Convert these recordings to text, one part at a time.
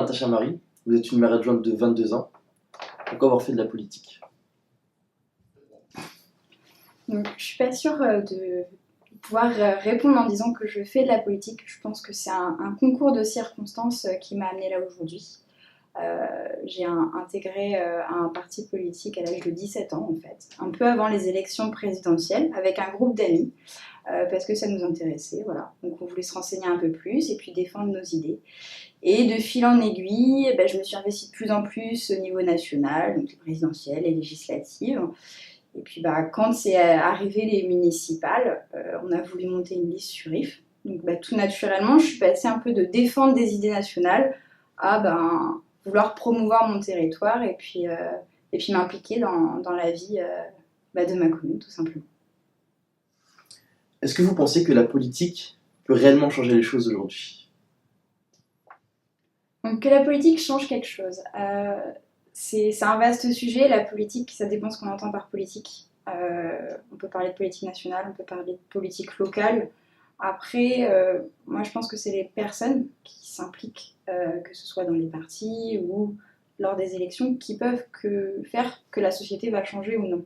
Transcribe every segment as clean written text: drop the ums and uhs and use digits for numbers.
Natacha Marie, vous êtes une maire adjointe de 22 ans. Pourquoi avoir fait de la politique? Donc, je ne suis pas sûre de pouvoir répondre en disant que je fais de la politique. Je pense que c'est un concours de circonstances qui m'a amenée là aujourd'hui. J'ai intégré un parti politique à l'âge de 17 ans, en fait, un peu avant les élections présidentielles, avec un groupe d'amis, parce que ça nous intéressait, voilà. Donc on voulait se renseigner un peu plus et puis défendre nos idées. Et de fil en aiguille, je me suis investie de plus en plus au niveau national, donc les présidentielles, les législatives. Et puis quand c'est arrivé les municipales, on a voulu monter une liste sur IF. Donc tout naturellement, je suis passée un peu de défendre des idées nationales à vouloir promouvoir mon territoire et puis m'impliquer dans la vie de ma commune, tout simplement. Est-ce que vous pensez que la politique peut réellement changer les choses aujourd'hui? Donc que la politique change quelque chose. C'est un vaste sujet, la politique, ça dépend ce qu'on entend par politique. On peut parler de politique nationale, on peut parler de politique locale. Après, moi je pense que c'est les personnes qui s'impliquent, que ce soit dans les partis ou lors des élections, qui peuvent faire que la société va changer ou non.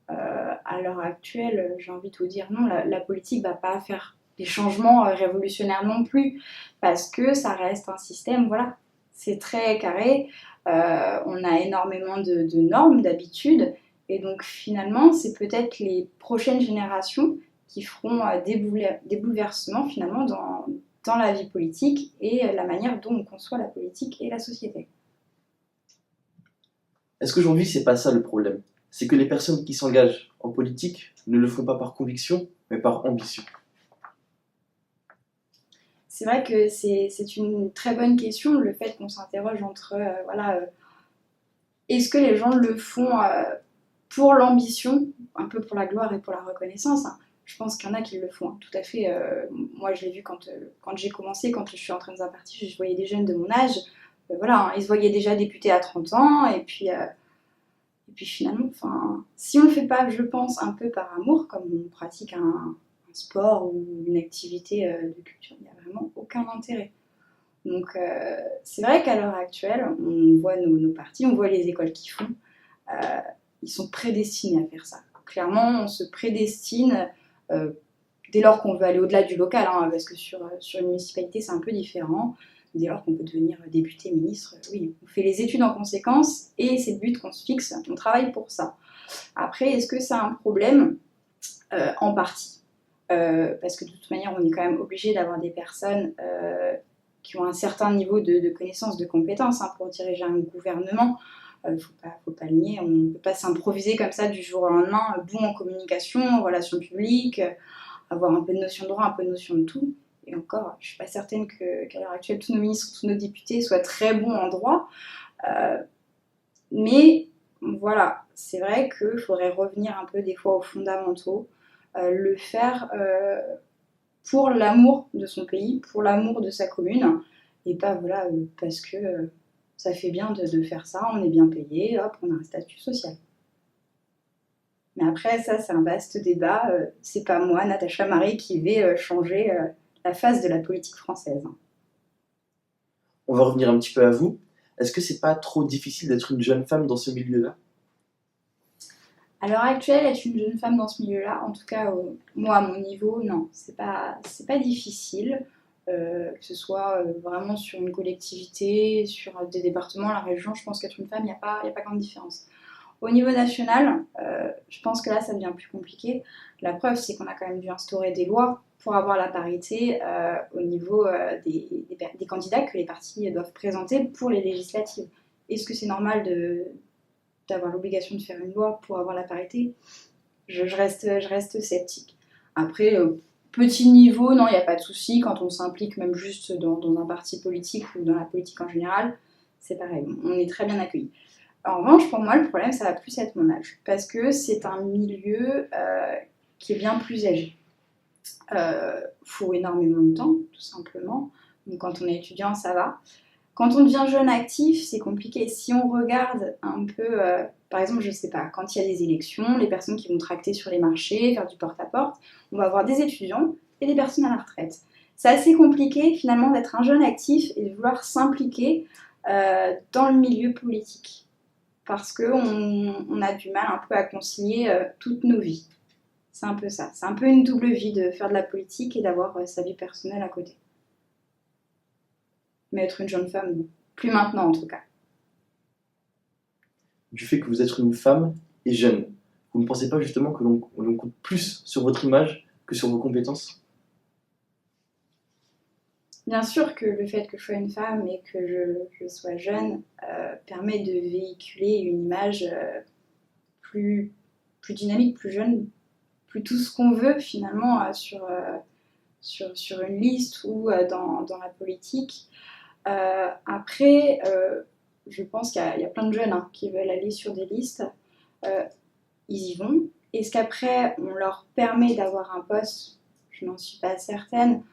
À l'heure actuelle, j'ai envie de vous dire non, la politique ne va pas faire des changements révolutionnaires non plus, parce que ça reste un système, voilà, c'est très carré, on a énormément de normes, d'habitudes, et donc finalement, c'est peut-être les prochaines générations qui feront des bouleversements finalement dans la vie politique et la manière dont on conçoit la politique et la société. Est-ce qu'aujourd'hui, c'est pas ça le problème? C'est que les personnes qui s'engagent en politique ne le font pas par conviction, mais par ambition. C'est vrai que c'est une très bonne question, le fait qu'on s'interroge entre, est-ce que les gens le font pour l'ambition, un peu pour la gloire et pour la reconnaissance, hein. Je pense qu'il y en a qui le font, hein, tout à fait. Moi, je l'ai vu quand j'ai commencé, quand je suis entrée dans un parti, je voyais des jeunes de mon âge, hein, ils se voyaient déjà députés à 30 ans, et puis finalement, si on ne le fait pas, je pense, un peu par amour, comme on pratique un sport ou une activité de culture, il n'y a vraiment aucun intérêt. Donc c'est vrai qu'à l'heure actuelle, on voit nos partis, on voit les écoles qui font, ils sont prédestinés à faire ça. Clairement, on se prédestine dès lors qu'on veut aller au-delà du local, hein, parce que sur une municipalité, c'est un peu différent. Dès lors qu'on peut devenir député, ministre, oui, on fait les études en conséquence et c'est le but qu'on se fixe, on travaille pour ça. Après, est-ce que c'est un problème? En partie. Parce que de toute manière, on est quand même obligé d'avoir des personnes qui ont un certain niveau de connaissances, de compétences pour diriger un gouvernement. Faut pas le nier, on ne peut pas s'improviser comme ça du jour au lendemain, bon en communication, en relations publiques, avoir un peu de notion de droit, un peu de notion de tout. Et encore, je ne suis pas certaine qu'à l'heure actuelle, tous nos ministres, tous nos députés soient très bons en droit. Mais voilà, c'est vrai qu'il faudrait revenir un peu des fois aux fondamentaux, le faire pour l'amour de son pays, pour l'amour de sa commune, et pas parce que ça fait bien de faire ça, on est bien payé, hop, on a un statut social. Mais après, ça, c'est un vaste débat. C'est pas moi, Natacha Marie, qui vais changer la face de la politique française. On va revenir un petit peu à vous. Est-ce que c'est pas trop difficile d'être une jeune femme dans ce milieu-là? À l'heure actuelle, être une jeune femme dans ce milieu-là, en tout cas, moi, à mon niveau, non, c'est pas difficile. Que ce soit vraiment sur une collectivité, sur des départements, la région, je pense qu'être une femme, il n'y a pas grande différence. Au niveau national, je pense que là, ça devient plus compliqué. La preuve, c'est qu'on a quand même dû instaurer des lois pour avoir la parité au niveau des candidats que les partis doivent présenter pour les législatives. Est-ce que c'est normal d'avoir l'obligation de faire une loi pour avoir la parité? Je reste sceptique. Après, petit niveau, non, il n'y a pas de souci. Quand on s'implique même juste dans un parti politique ou dans la politique en général, c'est pareil, on est très bien accueillis. En revanche, pour moi, le problème, ça va plus être mon âge, parce que c'est un milieu qui est bien plus âgé. Faut énormément de temps, tout simplement. Donc, quand on est étudiant, ça va. Quand on devient jeune actif, c'est compliqué. Si on regarde un peu, par exemple, je ne sais pas, quand il y a des élections, les personnes qui vont tracter sur les marchés, faire du porte-à-porte, on va avoir des étudiants et des personnes à la retraite. C'est assez compliqué, finalement, d'être un jeune actif et de vouloir s'impliquer dans le milieu politique. Parce qu'on a du mal un peu à concilier toutes nos vies. C'est un peu ça. C'est un peu une double vie de faire de la politique et d'avoir sa vie personnelle à côté. Mais être une jeune femme, non. Plus maintenant en tout cas. Du fait que vous êtes une femme et jeune, vous ne pensez pas justement que l'on compte plus sur votre image que sur vos compétences? Bien sûr que le fait que je sois une femme et que je sois jeune permet de véhiculer une image plus dynamique, plus jeune, plus tout ce qu'on veut finalement sur une liste ou dans la politique. Après, je pense qu'il y a plein de jeunes qui veulent aller sur des listes. Ils y vont. Est-ce qu'après, on leur permet d'avoir un poste? Je n'en suis pas certaine.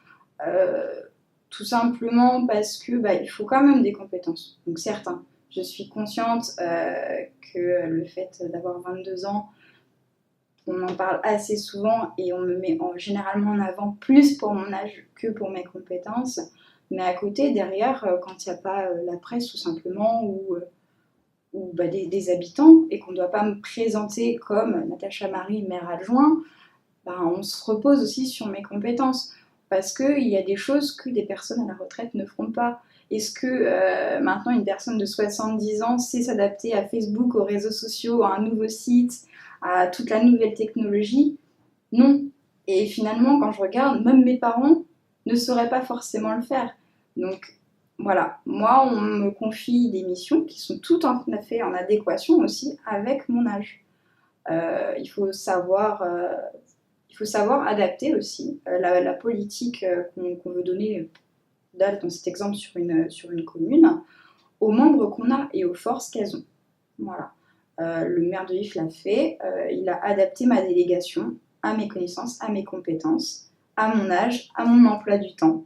Tout simplement parce que il faut quand même des compétences. Donc certes, je suis consciente que le fait d'avoir 22 ans, on en parle assez souvent et on me met généralement en avant plus pour mon âge que pour mes compétences. Mais à côté, derrière, quand il n'y a pas la presse tout simplement ou des habitants et qu'on ne doit pas me présenter comme Natacha Marie, maire adjoint, on se repose aussi sur mes compétences. Parce qu'il y a des choses que des personnes à la retraite ne feront pas. Est-ce que maintenant une personne de 70 ans sait s'adapter à Facebook, aux réseaux sociaux, à un nouveau site, à toute la nouvelle technologie? Non. Et finalement, quand je regarde, même mes parents ne sauraient pas forcément le faire. Donc voilà, moi on me confie des missions qui sont tout à fait en adéquation aussi avec mon âge. Il faut savoir adapter aussi la politique qu'on veut donner, dans cet exemple sur une commune, aux membres qu'on a et aux forces qu'elles ont. Voilà. Le maire de Vif l'a fait, il a adapté ma délégation à mes connaissances, à mes compétences, à mon âge, à mon emploi du temps.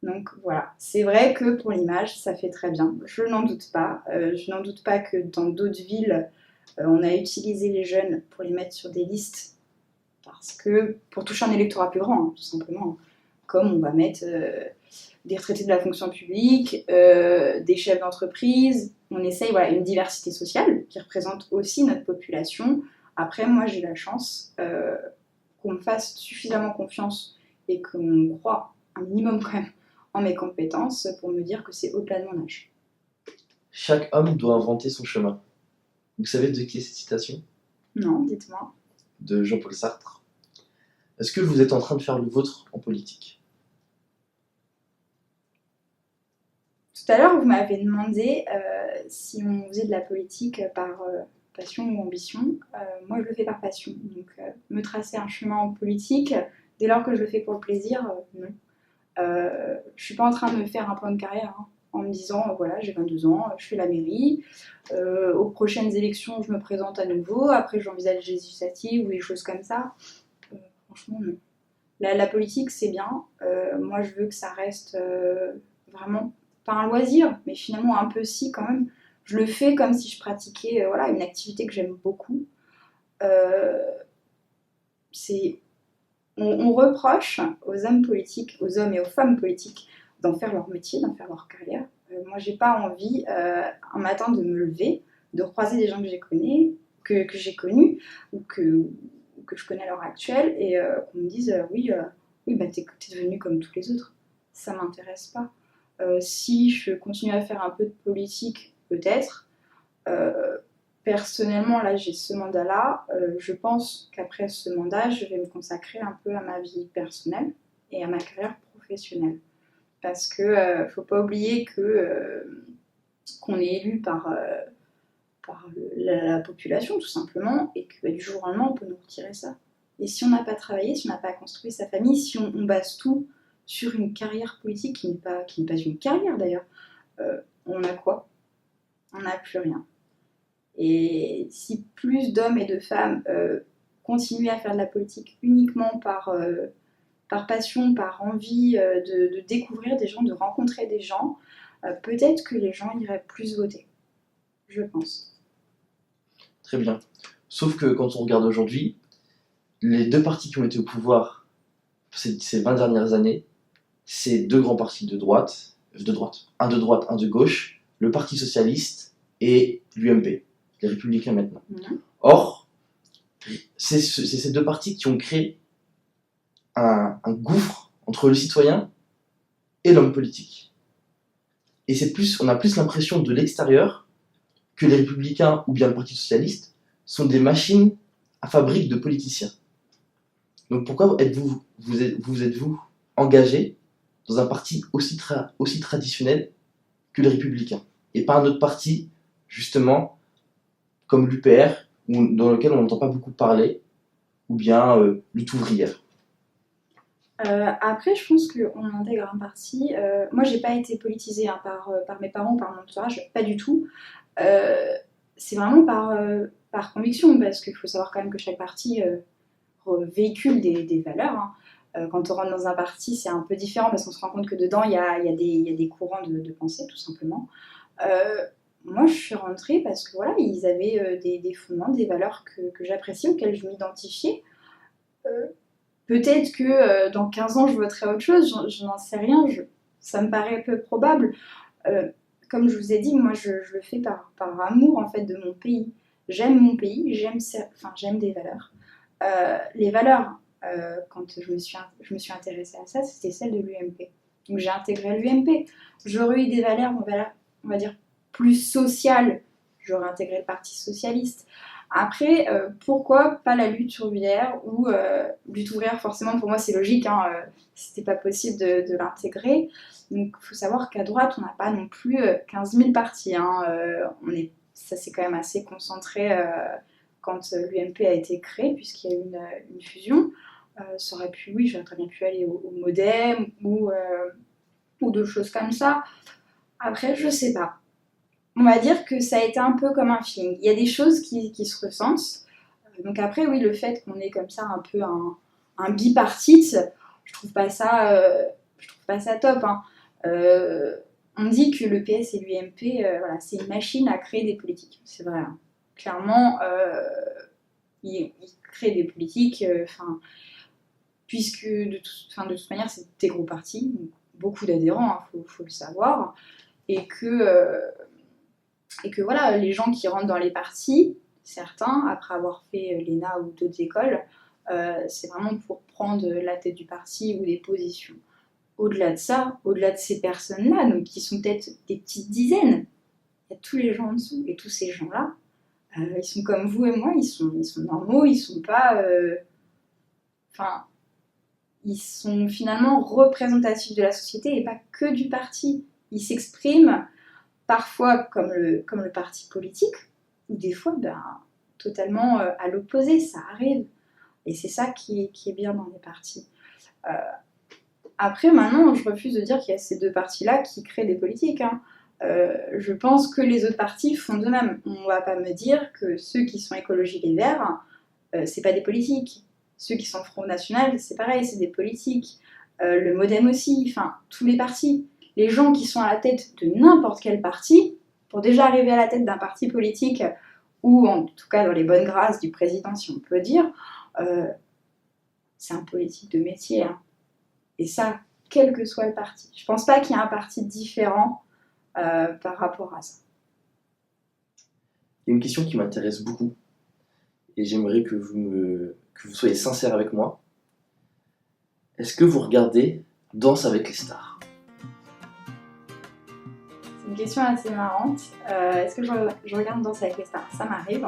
Donc voilà, c'est vrai que pour l'image, ça fait très bien. Je n'en doute pas. Je n'en doute pas que dans d'autres villes, on a utilisé les jeunes pour les mettre sur des listes parce que pour toucher un électorat plus grand, tout simplement. Comme on va mettre des retraités de la fonction publique, des chefs d'entreprise. On essaye une diversité sociale qui représente aussi notre population. Après, moi, j'ai la chance qu'on me fasse suffisamment confiance et qu'on croit un minimum quand même en mes compétences pour me dire que c'est au-delà de mon âge. Chaque homme doit inventer son chemin. Vous savez de qui est cette citation? Non, dites-moi. De Jean-Paul Sartre. Est-ce que vous êtes en train de faire le vôtre en politique? Tout à l'heure, vous m'avez demandé si on faisait de la politique par passion ou ambition. Moi, je le fais par passion. Donc, me tracer un chemin en politique, dès lors que je le fais pour le plaisir, non. Je suis pas en train de me faire un plan de carrière en me disant voilà, j'ai 22 ans, je fais la mairie, aux prochaines élections je me présente à nouveau, après j'envisage les législatives ou des choses comme ça. Franchement non. La politique c'est bien, moi je veux que ça reste vraiment pas un loisir, mais finalement un peu si quand même. Je le fais comme si je pratiquais une activité que j'aime beaucoup. On reproche aux hommes politiques, aux hommes et aux femmes politiques d'en faire leur métier, d'en faire leur carrière. Moi, j'ai pas envie un matin de me lever, de croiser des gens que j'ai connus ou que je connais à l'heure actuelle et qu'on me dise oui, t'es devenue comme tous les autres. Ça m'intéresse pas. Si je continue à faire un peu de politique, peut-être. Personnellement, là, j'ai ce mandat-là. Je pense qu'après ce mandat, je vais me consacrer un peu à ma vie personnelle et à ma carrière professionnelle. Parce que faut pas oublier qu'on est élu par la population, tout simplement, et que du jour au lendemain, on peut nous retirer ça. Et si on n'a pas travaillé, si on n'a pas construit sa famille, si on base tout sur une carrière politique qui n'est pas une carrière d'ailleurs, on a quoi? On n'a plus rien. Et si plus d'hommes et de femmes continuaient à faire de la politique uniquement par passion, par envie de découvrir des gens, de rencontrer des gens, peut-être que les gens iraient plus voter. Je pense. Très bien. Sauf que quand on regarde aujourd'hui, les deux partis qui ont été au pouvoir ces 20 dernières années, c'est deux grands partis de droite, un de droite, un de gauche, le Parti Socialiste et l'UMP, les Républicains maintenant. Or, c'est ces deux partis qui ont créé un gouffre entre le citoyen et l'homme politique. Et on a plus l'impression de l'extérieur que les Républicains ou bien le Parti Socialiste sont des machines à fabrique de politiciens. Donc pourquoi êtes-vous engagé dans un parti aussi traditionnel que les Républicains et pas un autre parti, justement, comme l'UPR, dans lequel on n'entend pas beaucoup parler, ou bien Lutte ouvrière? Après, je pense qu'on intègre un parti. Moi, j'ai pas été politisée par mes parents, par mon entourage, pas du tout. C'est vraiment par conviction, parce qu'il faut savoir quand même que chaque parti véhicule des valeurs. Quand on rentre dans un parti, c'est un peu différent parce qu'on se rend compte que dedans, il y a des courants de pensée, tout simplement. Moi, je suis rentrée parce que voilà, ils avaient des fondements, des valeurs que j'appréciais, auxquelles je m'identifiais. Peut-être que dans 15 ans, je voterai autre chose, je n'en sais rien, ça me paraît peu probable. Comme je vous ai dit, moi, je le fais par amour, en fait, de mon pays. J'aime mon pays, j'aime des valeurs. Les valeurs, quand je me suis intéressée à ça, c'était celle de l'UMP. Donc j'ai intégré l'UMP. J'aurais eu des valeurs, on va dire, plus sociales. J'aurais intégré le Parti Socialiste. Après, pourquoi pas la lutte ouvrière ou lutte ouvrière, forcément, pour moi, c'est logique. C'était pas possible de l'intégrer. Donc il faut savoir qu'à droite, on n'a pas non plus 15 000 partis. Ça s'est quand même assez concentré quand l'UMP a été créé, puisqu'il y a eu une fusion. Ça aurait pu, oui, j'aurais très bien pu aller au Modem ou d'autres choses comme ça. Après, je sais pas. On va dire que ça a été un peu comme un feeling. Il y a des choses qui se ressentent. Donc après, oui, le fait qu'on ait comme ça un peu un bipartite, je trouve pas ça top. On dit que le PS et l'UMP, voilà, c'est une machine à créer des politiques. C'est vrai. Clairement, ils créent des politiques, puisque de toute manière, c'est des gros partis, donc beaucoup d'adhérents, faut le savoir, et que voilà, les gens qui rentrent dans les partis, certains, après avoir fait l'ENA ou d'autres écoles, c'est vraiment pour prendre la tête du parti ou des positions. Au-delà de ça, au-delà de ces personnes-là, donc qui sont peut-être des petites dizaines, il y a tous les gens en dessous, et tous ces gens-là, ils sont comme vous et moi, ils sont normaux, ils sont pas... ils sont finalement représentatifs de la société et pas que du parti. Ils s'expriment parfois comme le parti politique, ou des fois totalement à l'opposé, ça arrive. Et c'est ça qui est bien dans les partis. Après, maintenant, je refuse de dire qu'il y a ces deux partis-là qui créent des politiques. Je pense que les autres partis font de même. On ne va pas me dire que ceux qui sont écologiques et verts, c'est pas des politiques. Ceux qui sont Front National, c'est pareil, c'est des politiques. Le Modem aussi, enfin, tous les partis. Les gens qui sont à la tête de n'importe quel parti, pour déjà arriver à la tête d'un parti politique, ou en tout cas dans les bonnes grâces du président, si on peut dire, c'est un politique de métier. Et ça, quel que soit le parti. Je pense pas qu'il y ait un parti différent par rapport à ça. Il y a une question qui m'intéresse beaucoup, et j'aimerais que vous soyez sincère avec moi. Est-ce que vous regardez Danse avec les stars? C'est une question assez marrante. Est-ce que je regarde Danse avec les stars? Ça m'arrive.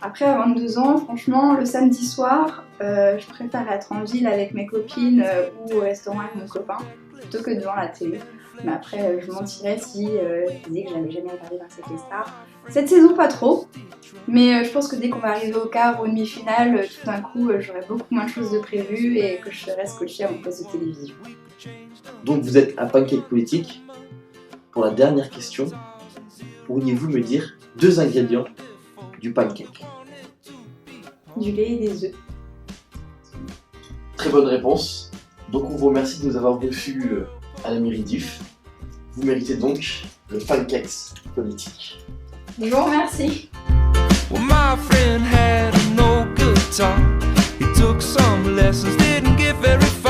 Après, à 22 ans, franchement, le samedi soir, je préfère être en ville avec mes copines ou au restaurant avec mon copain, plutôt que devant la télé. Mais après, je mentirais si je disais que j'avais jamais regardé Danse avec les stars. Cette saison, pas trop. Mais je pense que dès qu'on va arriver au quart ou au demi-finale, tout d'un coup, j'aurai beaucoup moins de choses de prévues et que je serai scotchée à mon poste de télévision. Donc vous êtes un pancake politique. Pour la dernière question, pourriez-vous me dire 2 ingrédients du pancake? Du lait et des œufs. Très bonne réponse. Donc on vous remercie de nous avoir reçus à la mairie d'If. Vous méritez donc le pancake politique. Je vous remercie. Well, my friend had no good talk. He took some lessons, didn't get very far.